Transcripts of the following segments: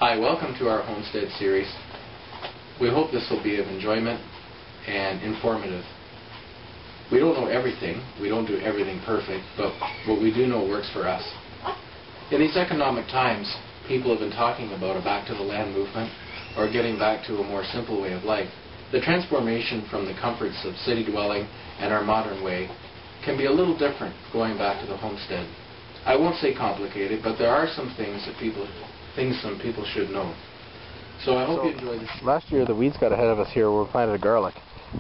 Hi, welcome to our Homestead series. We hope this will be of enjoyment and informative. We don't know everything, we don't do everything perfect, but what we do know works for us. In these economic times, people have been talking about a back to the land movement or getting back to a more simple way of life. The transformation from the comforts of city dwelling and our modern way can be a little different going back to the homestead. I won't say complicated, but there are some things some people should know. So I hope you enjoy this. Last year the weeds got ahead of us here where we planted a garlic.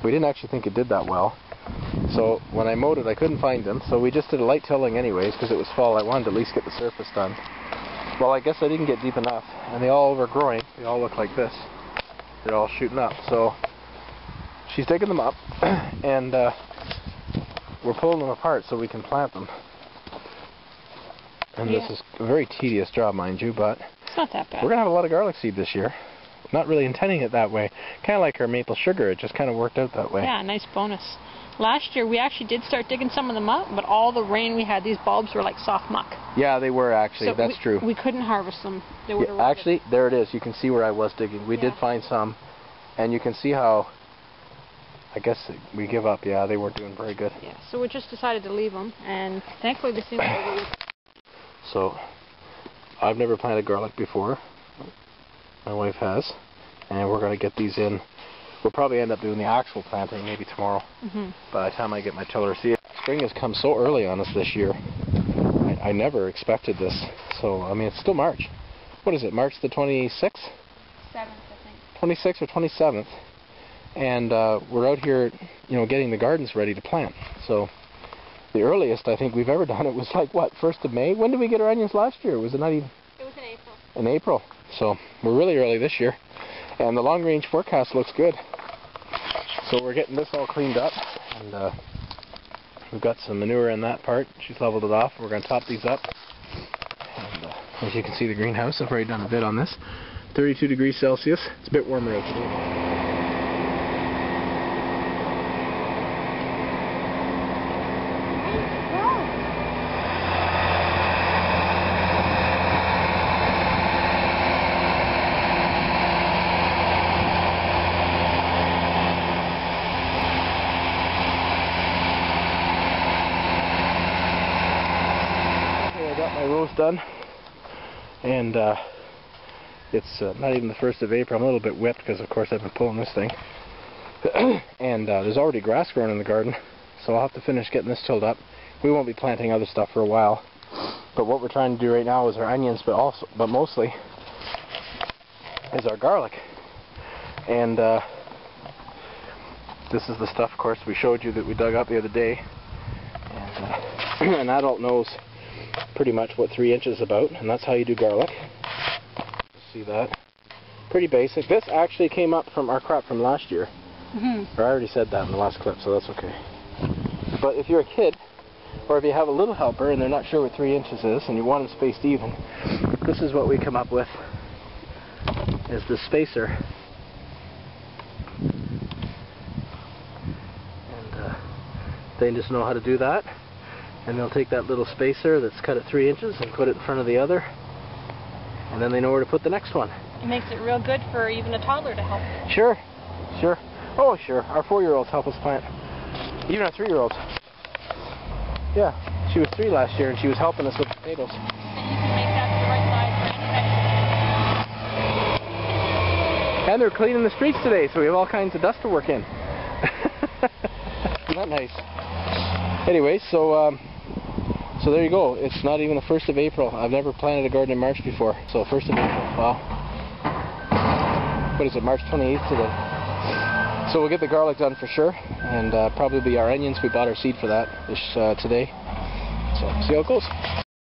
We didn't actually think it did that well. So when I mowed it I couldn't find them, so we just did a light tilling anyways because it was fall. I wanted to at least get the surface done. Well, I guess I didn't get deep enough, and they all overgrowing. They all look like this. They're all shooting up. So she's digging them up and we're pulling them apart so we can plant them. And this is a very tedious job, mind you, but it's not that bad. We're going to have a lot of garlic seed this year. Not really intending it that way. Kind of like our maple sugar, it just kind of worked out that way. Yeah, nice bonus. Last year we actually did start digging some of them up, but all the rain we had, these bulbs were like soft muck. Yeah, they were actually, so that's true. We couldn't harvest them. They would have actually, there it is. You can see where I was digging. We did find some, and you can see how, I guess we give up. Yeah, they weren't doing very good. Yeah, so we just decided to leave them, and thankfully they seem to be. So, I've never planted garlic before. My wife has. And we're going to get these in. We'll probably end up doing the actual planting maybe tomorrow. By the time I get my tiller. See, spring has come so early on us this year. I never expected this. So, I mean, it's still March. What is it, March the 26th? 7th, I think. 26th or 27th. And we're out here, you know, getting the gardens ready to plant. So, the earliest I think we've ever done it was like, what, 1st of May? When did we get our onions last year? Was it not even? It was in April. In April. So we're really early this year. And the long range forecast looks good. So we're getting this all cleaned up. And we've got some manure in that part. She's leveled it off. We're going to top these up. And as you can see, the greenhouse, I've already done a bit on this. 32 degrees Celsius. It's a bit warmer out today. Rows done, and it's not even the 1st of April. I'm a little bit whipped because of course I've been pulling this thing. And there's already grass growing in the garden, so I'll have to finish getting this tilled up. We won't be planting other stuff for a while, but what we're trying to do right now is our onions, but mostly is our garlic. And this is the stuff, of course, we showed you that we dug up the other day, and an adult knows pretty much what 3 inches is about, and that's how you do garlic. See that? Pretty basic. This actually came up from our crop from last year. Or I already said that in the last clip, so that's okay. But if you're a kid, or if you have a little helper and they're not sure what 3 inches is, and you want them spaced even, this is what we come up with, is the spacer. And they just know how to do that. And they'll take that little spacer that's cut at 3 inches and put it in front of the other, and then they know where to put the next one. It makes it real good for even a toddler to help. Sure, sure. Oh, sure. Our 4-year-olds help us plant. Even our 3-year-olds. Yeah, she was 3 last year and she was helping us with potatoes. And you can make that the right size for And they're cleaning the streets today, so we have all kinds of dust to work in. Isn't that nice? Anyway, so there you go. It's not even the 1st of April. I've never planted a garden in March before. So 1st of April. Wow. What is it, March 28th today? So we'll get the garlic done for sure. And probably our onions. We bought our seed for that today. So see how it goes.